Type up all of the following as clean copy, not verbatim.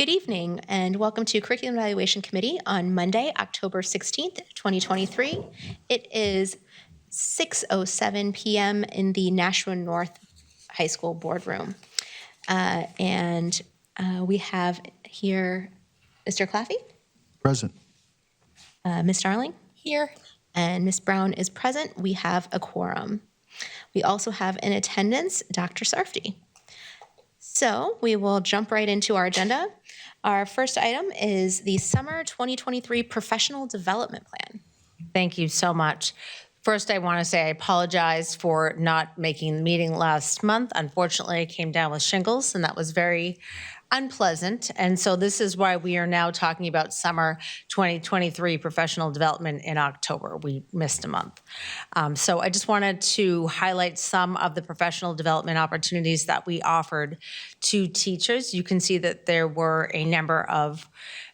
Good evening and welcome to Curriculum Evaluation Committee on Monday, October 16th, 2023. It is 6:07 p.m. in the Nashua North High School boardroom. We have here Mr. Claffey, Present. Ms. Darling, Here. and Ms. Brown is present. We have a quorum. We also have in attendance Dr. Sarfty. So we will jump right into our agenda. Our first item is the Summer 2023 Professional Development Plan. Thank you so much. First, I want to say I apologize for not making the meeting last month. Unfortunately, I came down with shingles, and that was very unpleasant. And so this is why we are now talking about Summer 2023 Professional Development in October. We missed a month. So I just wanted to highlight some of the professional development opportunities that we offered to teachers. You can see that there were a number of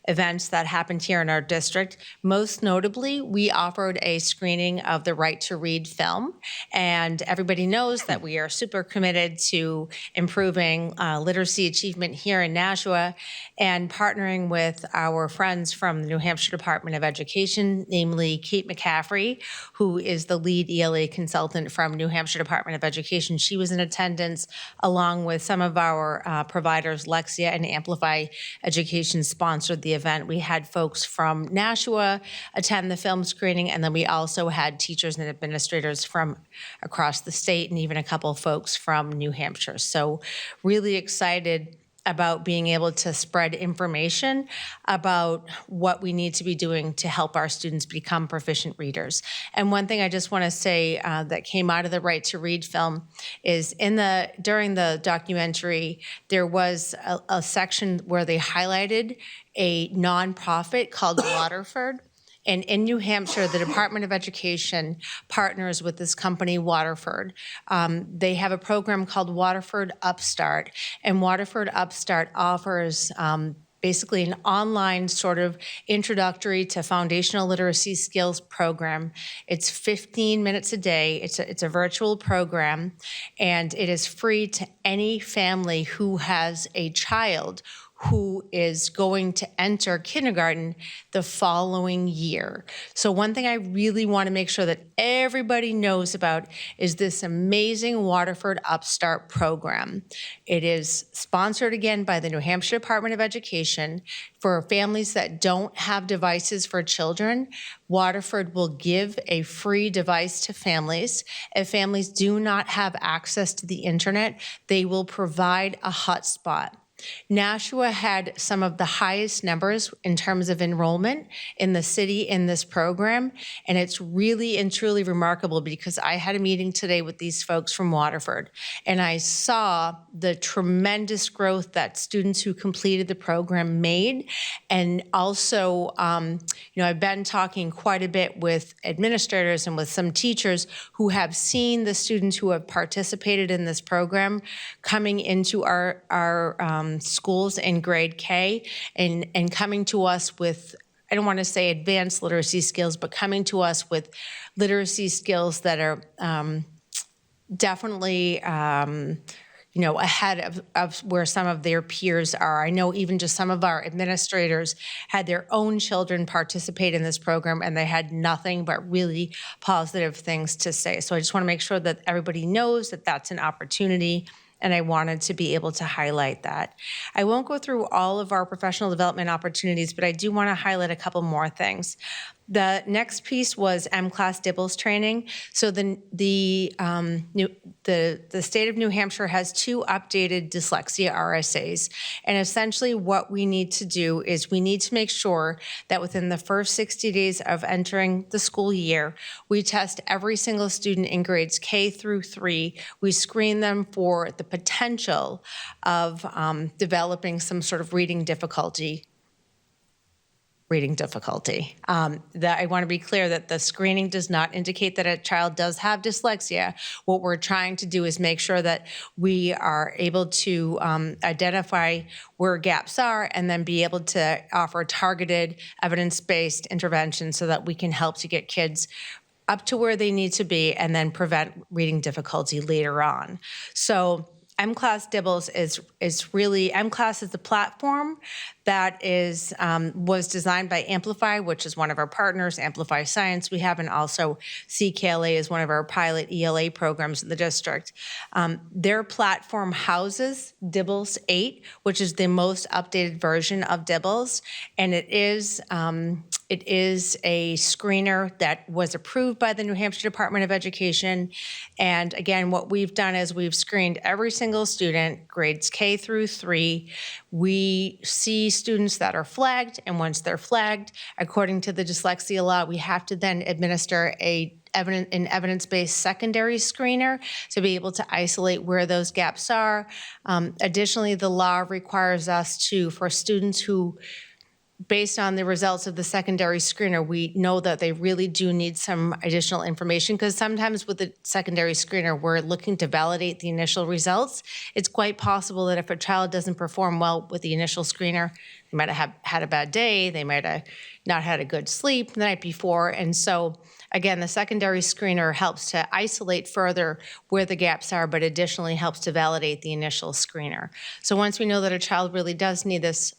events that happened here in our district. Most notably, we offered a screening of the Right to Read film, and everybody knows that we are super committed to improving literacy achievement here in Nashua and partnering with our friends from the New Hampshire Department of Education, namely Kate McCaffrey, who is the lead ELA consultant from New Hampshire Department of Education. She was in attendance along with some of our providers. Lexia and Amplify Education sponsored the event. We had folks from Nashua attend the film screening, and then we also had teachers and administrators from across the state and even a couple of folks from New Hampshire. So really excited about being able to spread information about what we need to be doing to help our students become proficient readers. And one thing I just want to say that came out of the Right to Read film is during the documentary, there was a section where they highlighted a nonprofit called Waterford. And in New Hampshire, the Department of Education partners with this company, Waterford. They have a program called Waterford Upstart, and Waterford Upstart offers basically an online sort of introductory to foundational literacy skills program. It's 15 minutes a day. It's a virtual program, and it is free to any family who has a child who is going to enter kindergarten the following year. So one thing I really want to make sure that everybody knows about is this amazing Waterford Upstart program. It is sponsored again by the New Hampshire Department of Education. For families that don't have devices for children, Waterford will give a free device to families. If families do not have access to the internet, they will provide a hotspot. Nashua had some of the highest numbers in terms of enrollment in the city in this program, and it's really and truly remarkable because I had a meeting today with these folks from Waterford, and I saw the tremendous growth that students who completed the program made. And also, I've been talking quite a bit with administrators and with some teachers who have seen the students who have participated in this program coming into our schools in grade K and coming to us with, I don't want to say advanced literacy skills, but coming to us with literacy skills that are definitely ahead of where some of their peers are. I know even just some of our administrators had their own children participate in this program, and they had nothing but really positive things to say. So I just want to make sure that everybody knows that that's an opportunity, and I wanted to be able to highlight that. I won't go through all of our professional development opportunities, but I do want to highlight a couple more things. The next piece was M-Class DIBELS training. So the state of New Hampshire has 2 updated dyslexia RSAs. And essentially what we need to do is we need to make sure that within the first 60 days of entering the school year, we test every single student in grades K through 3. We screen them for the potential of developing some sort of reading difficulty. That I want to be clear that the screening does not indicate that a child does have dyslexia. What we're trying to do is make sure that we are able to identify where gaps are and then be able to offer targeted evidence-based intervention so that we can help to get kids up to where they need to be and then prevent reading difficulty later on. So M-Class Dibbles is really, M-Class is the platform that is was designed by Amplify, which is one of our partners, Amplify Science we have, and also CKLA is one of our pilot ELA programs in the district. Their platform houses Dibbles 8, which is the most updated version of Dibbles, and it is a screener that was approved by the New Hampshire Department of Education. And again, what we've done is we've screened every single student, grades K through 3. We see students that are flagged, and once they're flagged, according to the dyslexia law, we have to then administer an evidence-based secondary screener to be able to isolate where those gaps are. Additionally, the law requires us to, for students who, based on the results of the secondary screener, we know that they really do need some additional information, because sometimes with the secondary screener, we're looking to validate the initial results. It's quite possible that if a child doesn't perform well with the initial screener, they might have had a bad day, they might have not had a good sleep the night before. And so, again, the secondary screener helps to isolate further where the gaps are, but additionally helps to validate the initial screener. So once we know that a child really does need this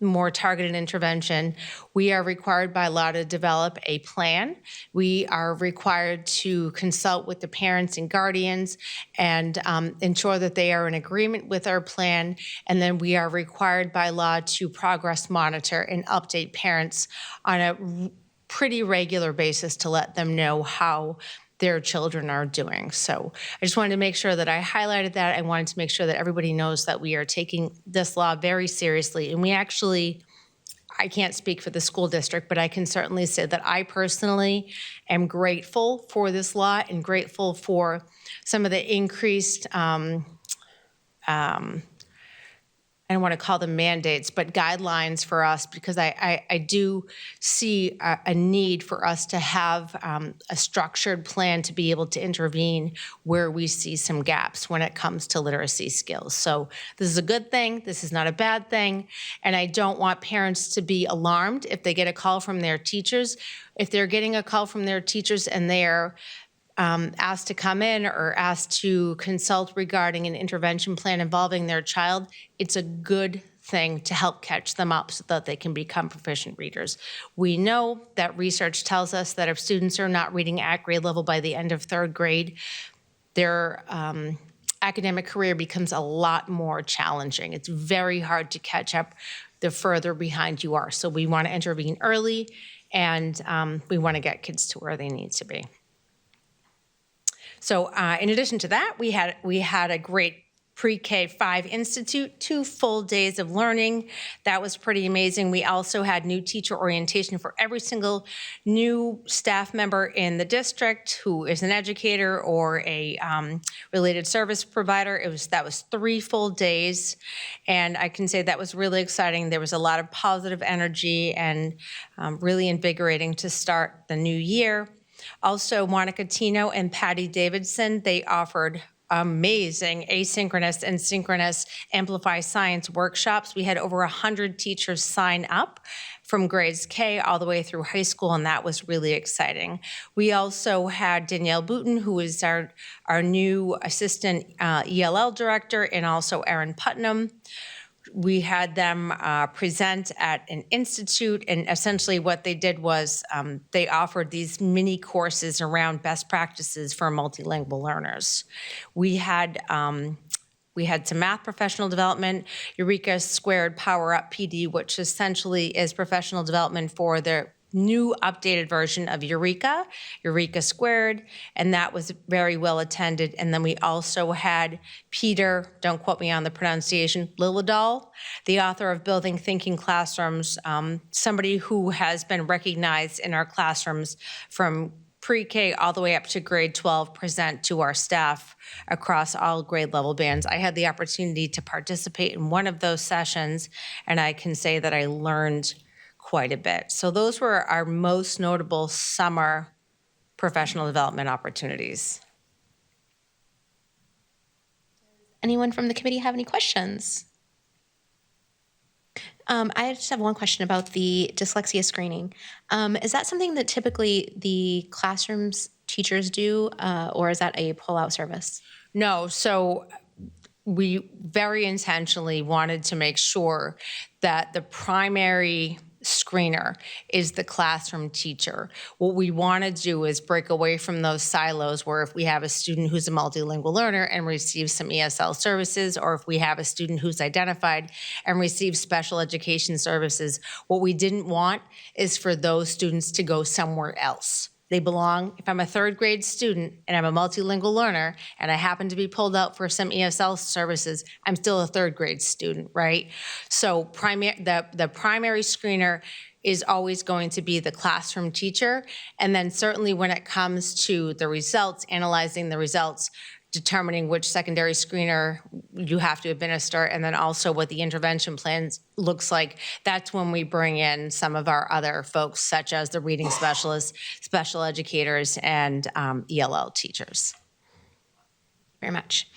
more targeted intervention, we are required by law to develop a plan. We are required to consult with the parents and guardians and ensure that they are in agreement with our plan. And then we are required by law to progress monitor and update parents on a pretty regular basis to let them know how their children are doing. So I just wanted to make sure that I highlighted that. I wanted to make sure that everybody knows that we are taking this law very seriously. And we actually, I can't speak for the school district, but I can certainly say that I personally am grateful for this law and grateful for some of the increased I don't want to call them mandates, but guidelines for us, because I do see a need for us to have a structured plan to be able to intervene where we see some gaps when it comes to literacy skills. So this is a good thing. This is not a bad thing. And I don't want parents to be alarmed if they get a call from their teachers. If they're getting a call from their teachers and they're asked to come in or asked to consult regarding an intervention plan involving their child, it's a good thing to help catch them up so that they can become proficient readers. We know that research tells us that if students are not reading at grade level by the end of 3rd grade, their academic career becomes a lot more challenging. It's very hard to catch up the further behind you are. So we want to intervene early, and we want to get kids to where they need to be. So in addition to that, we had a great Pre-K 5 Institute, 2 full days of learning. That was pretty amazing. We also had new teacher orientation for every single new staff member in the district who is an educator or a related service provider. That was 3 full days, and I can say that was really exciting. There was a lot of positive energy and really invigorating to start the new year. Also, Monica Tino and Patty Davidson, they offered amazing asynchronous and synchronous Amplify Science workshops. We had over 100 teachers sign up from grades K all the way through high school, and that was really exciting. We also had Danielle Booten, who is our new assistant ELL director, and also Erin Putnam. We had them present at an institute, and essentially what they did was they offered these mini courses around best practices for multilingual learners. We had some math professional development, Eureka Squared Power Up PD, which essentially is professional development for the new updated version of Eureka Squared, and that was very well attended. And then we also had Peter, don't quote me on the pronunciation, Lilladal, the author of Building Thinking Classrooms, somebody who has been recognized in our classrooms from pre-K all the way up to grade 12, present to our staff across all grade level bands. I had the opportunity to participate in one of those sessions, and I can say that I learned quite a bit. So those were our most notable summer professional development opportunities. Anyone from the committee have any questions? I just have one question about the dyslexia screening. Is that something that typically the classrooms teachers do, or is that a pull-out service? No, so we very intentionally wanted to make sure that the primary screener is the classroom teacher. What we want to do is break away from those silos where if we have a student who's a multilingual learner and receives some ESL services, or if we have a student who's identified and receives special education services, what we didn't want is for those students to go somewhere else. They belong, if I'm a third grade student and I'm a multilingual learner and I happen to be pulled out for some ESL services, I'm still a third grade student, right? So the primary screener is always going to be the classroom teacher. And then certainly when it comes to the results, analyzing the results, determining which secondary screener you have to administer, and then also what the intervention plans looks like, that's when we bring in some of our other folks, such as the reading specialists, special educators, and ELL teachers. Very much.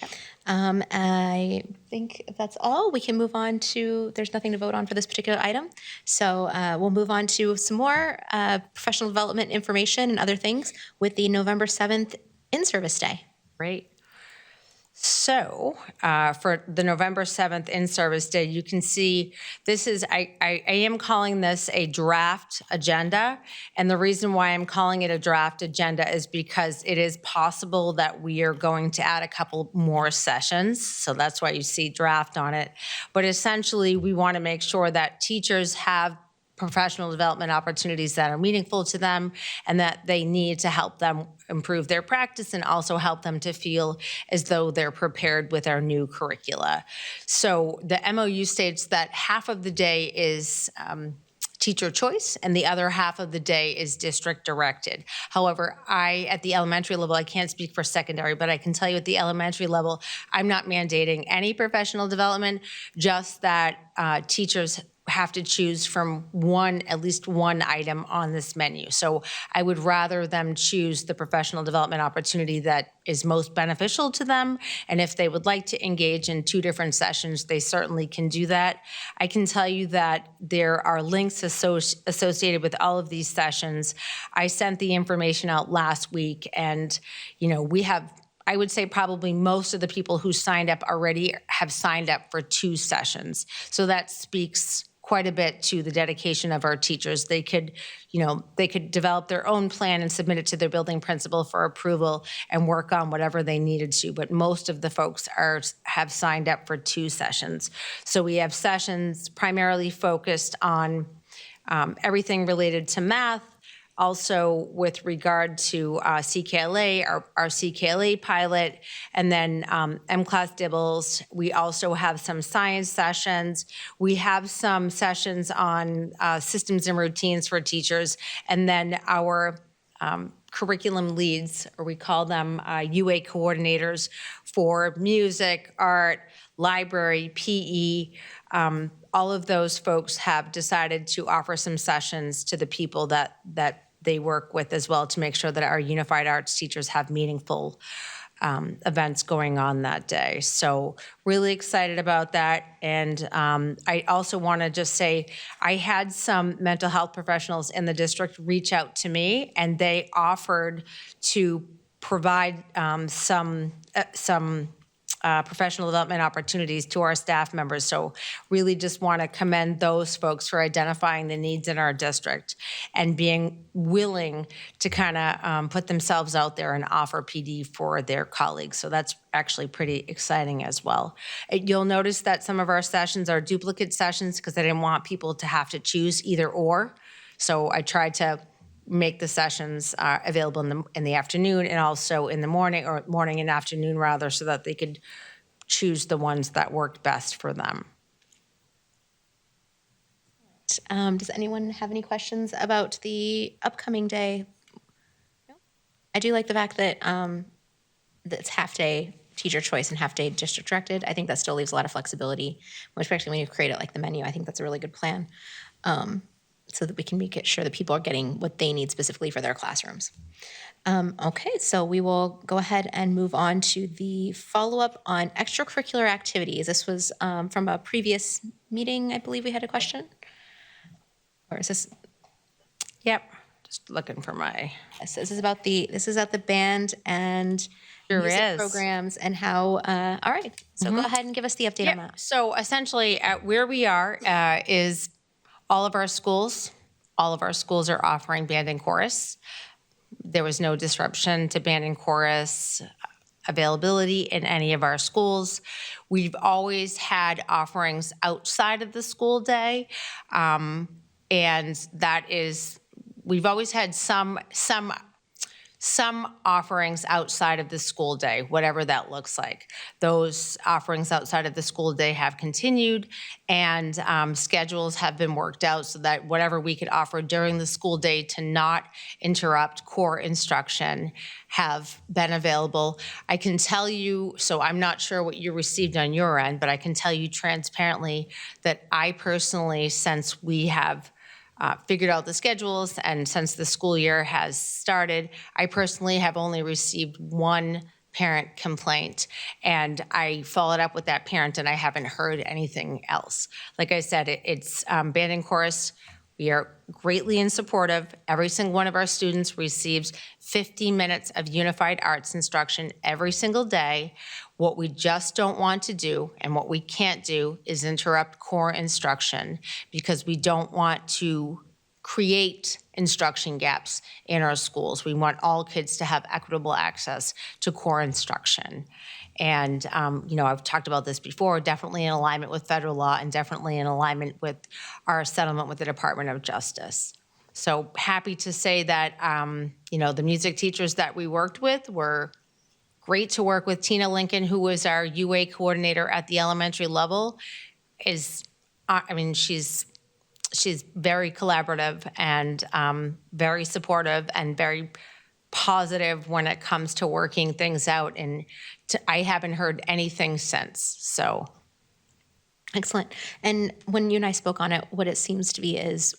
I think if that's all, we can move on to, there's nothing to vote on for this particular item. So we'll move on to some more professional development information and other things with the November 7th in-service day. Great. So for the November 7th in-service day, you can see this is, I am calling this a draft agenda. And the reason why I'm calling it a draft agenda is because it is possible that we are going to add a couple more sessions. So that's why you see draft on it. But essentially, we want to make sure that teachers have professional development opportunities that are meaningful to them and that they need to help them improve their practice and also help them to feel as though they're prepared with our new curricula. So the MOU states that half of the day is teacher choice and the other half of the day is district directed. However, at the elementary level, I can't speak for secondary, but I can tell you at the elementary level, I'm not mandating any professional development, just that teachers have to choose from at least one item on this menu. So I would rather them choose the professional development opportunity that is most beneficial to them. And if they would like to engage in 2 different sessions, they certainly can do that. I can tell you that there are links associated with all of these sessions. I sent the information out last week, and we have, I would say probably most of the people who signed up already have signed up for 2 sessions. So that speaks quite a bit to the dedication of our teachers. They could develop their own plan and submit it to their building principal for approval and work on whatever they needed to. But most of the folks have signed up for 2 sessions. So we have sessions primarily focused on everything related to math. Also, with regard to CKLA, our CKLA pilot, and then M-Class Dibbles. We also have some science sessions. We have some sessions on systems and routines for teachers, and then our curriculum leads, or we call them UA coordinators for music, art, library, PE. All of those folks have decided to offer some sessions to the people that they work with as well, to make sure that our unified arts teachers have meaningful events going on that day. So really excited about that. And I also want to just say, I had some mental health professionals in the district reach out to me, and they offered to provide some professional development opportunities to our staff members. So really just want to commend those folks for identifying the needs in our district and being willing to kind of put themselves out there and offer PD for their colleagues. So that's actually pretty exciting as well. You'll notice that some of our sessions are duplicate sessions because I didn't want people to have to choose either or. So I tried to make the sessions available in the afternoon and also in the morning, or morning and afternoon rather, so that they could choose the ones that worked best for them. Does anyone have any questions about the upcoming day? No? I do like the fact that it's half-day teacher choice and half-day district directed. I think that still leaves a lot of flexibility, especially when you create it like the menu. I think that's a really good plan. So that we can make sure that people are getting what they need specifically for their classrooms. Okay, so we will go ahead and move on to the follow-up on extracurricular activities. This was from a previous meeting, I believe we had a question. Or is this? Yep. Just looking for my, Yes, this is about the band and Sure music is. programs and how. All right, so go ahead and give us the update on yeah. that. So essentially, where we are is all of our schools. All of our schools are offering band and chorus. There was no disruption to band and chorus availability in any of our schools. We've always had offerings outside of the school day, and that is, we've always had some offerings outside of the school day, whatever that looks like. Those offerings outside of the school day have continued, and schedules have been worked out so that whatever we could offer during the school day to not interrupt core instruction have been available. I can tell you, so I'm not sure what you received on your end, but I can tell you transparently that I personally, since we have figured out the schedules, and since the school year has started, I personally have only received one parent complaint, and I followed up with that parent, and I haven't heard anything else. Like I said, it's band and chorus. We are greatly in support of. Every single one of our students receives 50 minutes of unified arts instruction every single day. What we just don't want to do, and what we can't do, is interrupt core instruction, because we don't want to create instruction gaps in our schools. We want all kids to have equitable access to core instruction. And, I've talked about this before, definitely in alignment with federal law and definitely in alignment with our settlement with the Department of Justice. So happy to say that, the music teachers that we worked with were great to work with. Tina Lincoln, who was our UA coordinator at the elementary level, she's very collaborative and very supportive and very positive when it comes to working things out. And I haven't heard anything since, so. Excellent. And when you and I spoke on it, what it seems to be is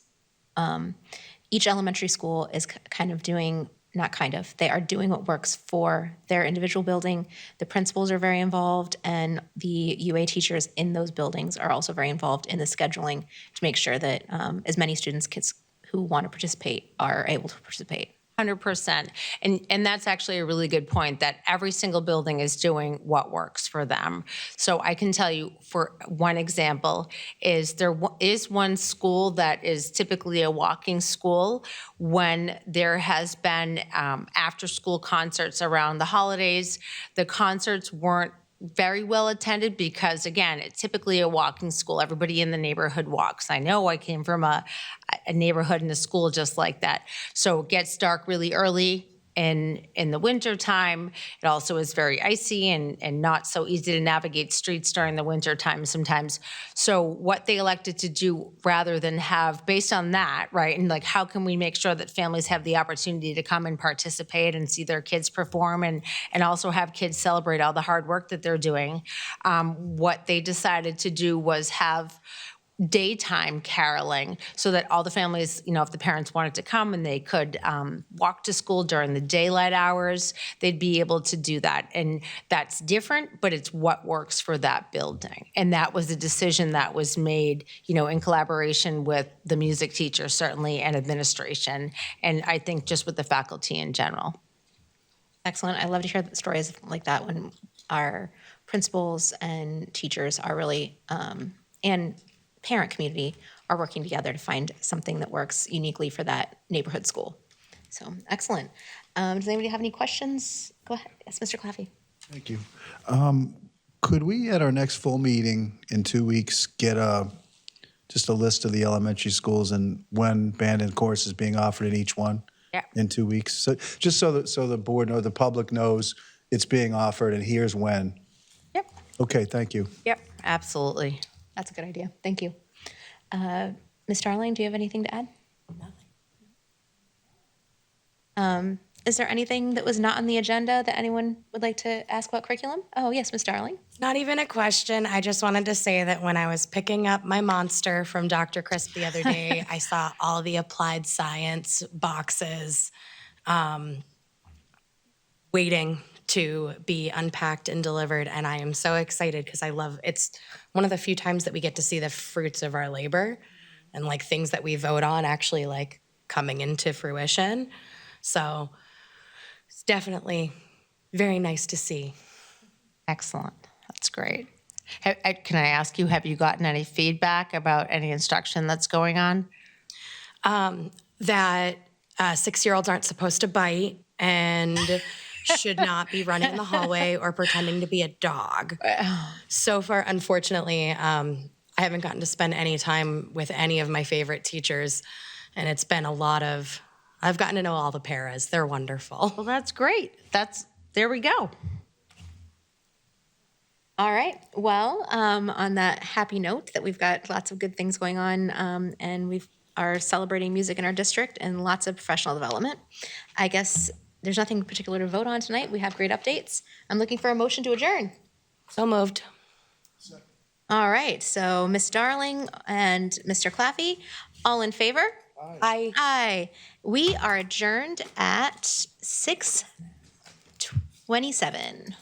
each elementary school is kind of doing, not kind of, they are doing what works for their individual building. The principals are very involved, and the UA teachers in those buildings are also very involved in the scheduling to make sure that as many kids who want to participate are able to participate. 100%. And that's actually a really good point, that every single building is doing what works for them. So I can tell you, for one example, is there is one school that is typically a walking school. When there has been after-school concerts around the holidays, the concerts weren't very well attended because, again, it's typically a walking school. Everybody in the neighborhood walks. I know I came from a neighborhood and a school just like that. So it gets dark really early in the winter time. It also is very icy and not so easy to navigate streets during the winter time sometimes. So what they elected to do, rather than have, based on that, right, and like how can we make sure that families have the opportunity to come and participate and see their kids perform and also have kids celebrate all the hard work that they're doing, what they decided to do was have daytime caroling so that all the families, if the parents wanted to come and they could walk to school during the daylight hours, they'd be able to do that. And that's different, but it's what works for that building. And that was a decision that was made, in collaboration with the music teachers, certainly, and administration. And I think just with the faculty in general. Excellent. I love to hear stories like that when our principals and teachers are really, and parent community are working together to find something that works uniquely for that neighborhood school. So excellent. Does anybody have any questions? Go ahead. Yes, Mr. Claffey. Thank you. Could we, at our next full meeting in 2 weeks, get just a list of the elementary schools and when band and chorus is being offered in each one? Yeah. In 2 weeks, so just so the board or the public knows it's being offered and here's when. Yep. Okay, thank you. Yep, absolutely. That's a good idea. Thank you. Ms. Darling, do you have anything to add? Nothing. Is there anything that was not on the agenda that anyone would like to ask about curriculum? Oh, yes, Ms. Darling. Not even a question. I just wanted to say that when I was picking up my Monster from Dr. Crisp the other day, I saw all the applied science boxes waiting to be unpacked and delivered. And I am so excited because it's one of the few times that we get to see the fruits of our labor and like things that we vote on actually like coming into fruition. So it's definitely very nice to see. Excellent. That's great. Can I ask you, have you gotten any feedback about any instruction that's going on? That 6-year-olds aren't supposed to bite and should not be running in the hallway or pretending to be a dog. So far, unfortunately, I haven't gotten to spend any time with any of my favorite teachers, and it's been a lot of, I've gotten to know all the paras. They're wonderful. Well, that's great. There we go. All right. Well, on that happy note that we've got lots of good things going on, and we are celebrating music in our district and lots of professional development, I guess there's nothing particular to vote on tonight. We have great updates. I'm looking for a motion to adjourn. So moved. All right. So Miss Darling and Mr. Claffey, all in favor? Aye. Aye. We are adjourned at 6:27.